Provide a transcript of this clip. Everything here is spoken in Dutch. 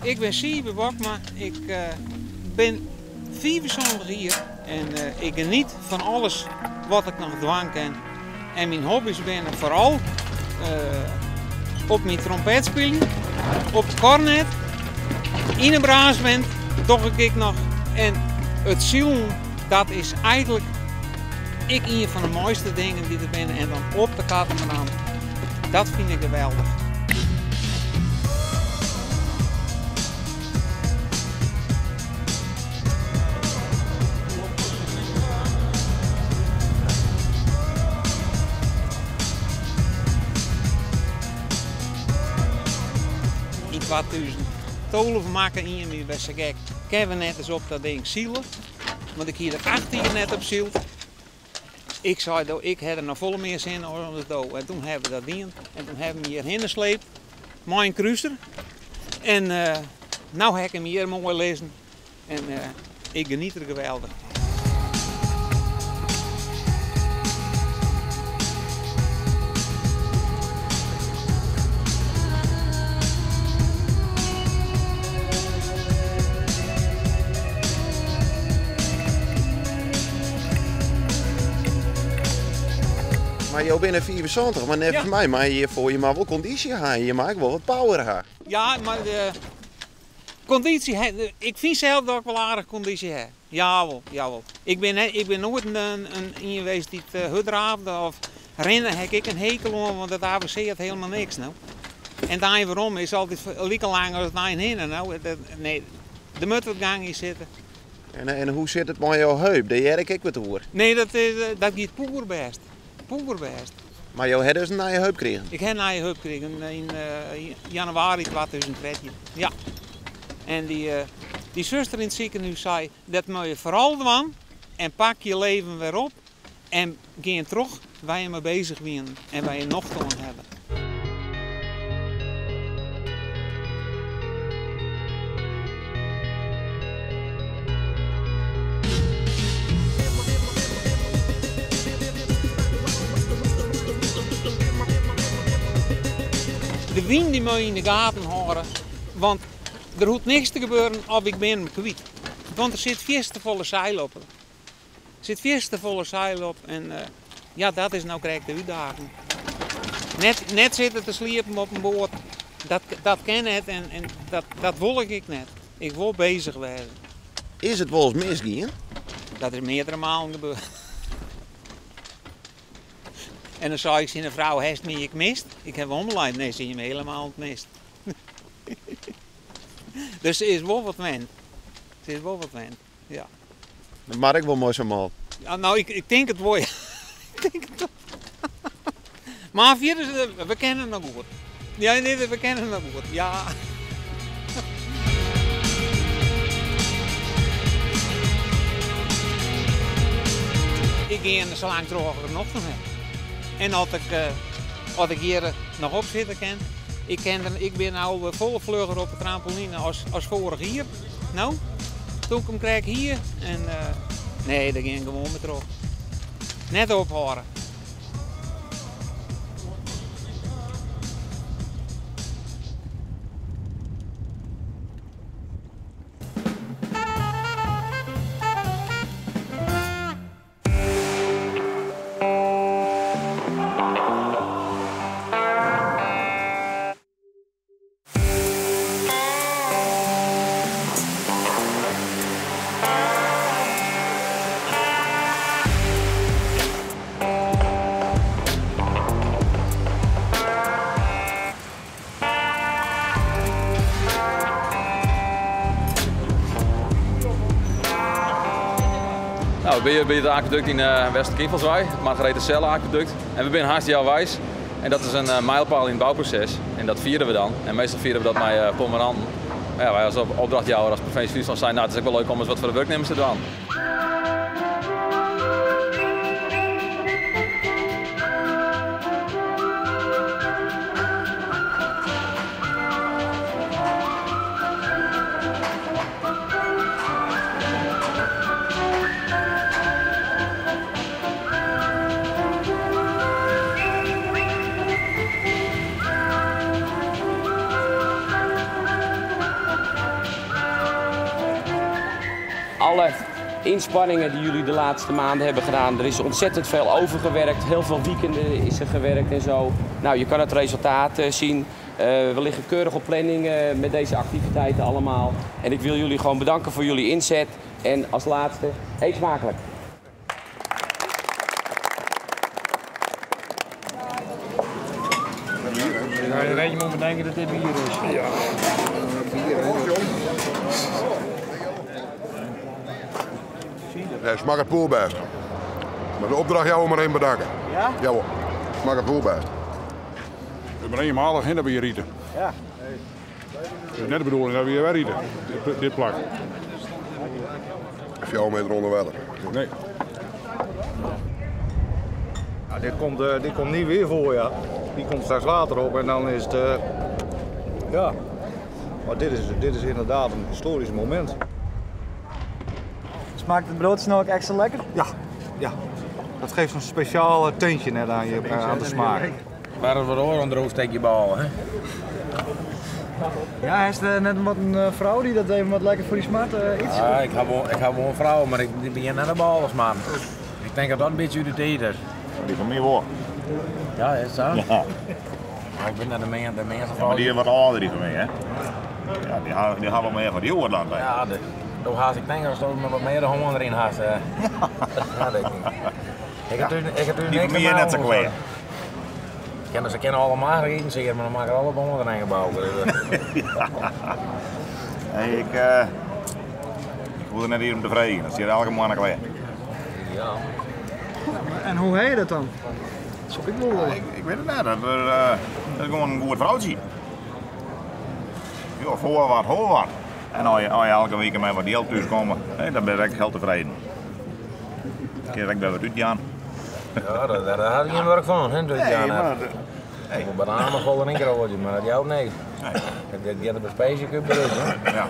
Ik ben Siebe Bokma, ik ben 74 hier en ik geniet van alles wat ik nog doen kan. En mijn hobby's zijn vooral op mijn trompet spelen, op het cornet, in een braasband, toch ik nog. En het zingen, dat is eigenlijk een van de mooiste dingen die er zijn. En dan op de katamaran, dat vind ik geweldig. In 2012 maken in me best gek. Ik heb net eens op dat ding zielen, want ik hier de 18 net op ziel. Ik zei dat ik had er nog volle meer zin om het doen. En toen hebben we dat ding en toen hebben we hierheen gesleept, mijn cruiser. En nu heb ik hem hier mooi lezen en ik geniet er geweldig. Maar jij bent 74, maar net voor mij, maar je maar wel conditie hebben, je maakt wel wat power hebben. Ja, maar de conditie, ik vind zelf dat ik wel aardig conditie heb. Jawel, jawel. Ik ben nooit een geweest die het hudraafde of rennen heb ik een hekel aan, want dat avanceert helemaal niks nou. En daar waarom is altijd lieke lang als het naar heen nou. Nee, de moet wat gang in zitten. En hoe zit het met jouw heup? Dat jij ik wat hoor. Nee, dat gaat poerbest. Poerbest. Maar jou hebt dus een nieuwe heup gekregen? Ik heb een nieuwe heup gekregen in januari 2013. Ja. En die zuster in het ziekenhuis zei, dat moet je vooral doen en pak je leven weer op en ga terug waar je mee bezig bent en waar je nog te doen hebt. De wind die moet je in de gaten houden, want er hoeft niks te gebeuren of ik ben me kwijt. Want er zit volle zeil op. Er zit volle zeil op en ja, dat is nou krijg de uitdaging. Net zitten te sliepen op een boot, dat ken het en dat wil ik net. Ik wil bezig wezen. Is het wel eens misgegaan? Dat is meerdere malen gebeurd. En dan zou ik zien, een vrouw heeft me ik mist. Ik heb omgeleid, nee, zie je me helemaal mist. Dus ze is wel wat wend. Ze is wel wat wend, ja. Dat maak ik wel mooi zo mal. Ja, nou, ik denk het wel, ja. Ik denk het wel. Maar verder, we kennen het nog goed. Ja, nee, we kennen het nog goed, ja. Ik ga zo lang terug als ik nog van heb. En als ik hier nog op zitten kan, ik ben nou volle vlugger op de trampoline als vorig hier. Nou, toen ik hem krijg hier en nee, daar ging ik gewoon mee terug. Net ophouden. Nou, we zijn bij het aquaduct in Westerkindvalswijk, het Margarethe Selle aquaduct. En we zijn hartstikke wijs. En dat is een mijlpaal in het bouwproces. En dat vieren we dan. En meestal vieren we dat met pomeranten. Maar ja, wij als opdrachtjouwer, als provincie Friesland zijn, nou, het is ook wel leuk om eens wat voor de werknemers te doen. alle inspanningen die jullie de laatste maanden hebben gedaan. Er is ontzettend veel overgewerkt, heel veel weekenden is er gewerkt en zo. Nou, je kan het resultaat zien. We liggen keurig op planning met deze activiteiten allemaal. En ik wil jullie gewoon bedanken voor jullie inzet. En als laatste, eet smakelijk. Ja, je moet bedenken dat dit bier is. Ja. Nee, smaakt het poolbest. Maar de opdracht jou maar één bedanken. Ja? Jawel, smaakt het poolbest. We zijn eenmalig in dat we hier rieten. Ja. Het is net de bedoeling dat we hier weer rieten, dit plak. 4 meter onder water. Nee. Ja, dit komt niet weer voor, ja. Die komt straks water op en dan is het... ja. Maar dit is inderdaad een historisch moment. Smaakt het broodje nou ook extra lekker? Ja, ja. Dat geeft een speciaal tintje net aan de smaak. Maar het wordt oor onder steek je bal, hè? Ja, is er net wat een vrouw die dat even wat lekker voor die smaak iets? Ja, ik heb wel een vrouw, maar ik begin naar de bal als man. Ik denk dat dat een beetje uit de tijd is. Die van mij wel. Ja, is dat? Ja. Maar ik ben naar de mensen Maar die is wat ouder die van mij, hè? Ja, die hebben we meer van die oorland bij. Ja, toen haast ik denk dat er wat meer de honger erin had. Ja, dat ik niet. Ik heb natuurlijk Die van mij net zo kwijt. Ze kennen allemaal eten zeker, maar dan maken alle bomen erin gebouwd. Hey, ik voel er net hier om te vregen, dat zie je elke maand kwijt. Ja. En hoe heet je dat dan? Dat is ook ik wel. Ik weet het net, dat is gewoon een goed vrouwtje. Ja, voor wat, hoor wat. En als je elke week met wat geld thuis komen, dan ben ik heel tevreden. Ik keer ik bij wat uitgaan. Ja, daar had ik geen werk van, hè? Nee, Ik moet bananen nog wel een keer maar dat jou nee. Ik heb de Space Cup eruit, hè? ja.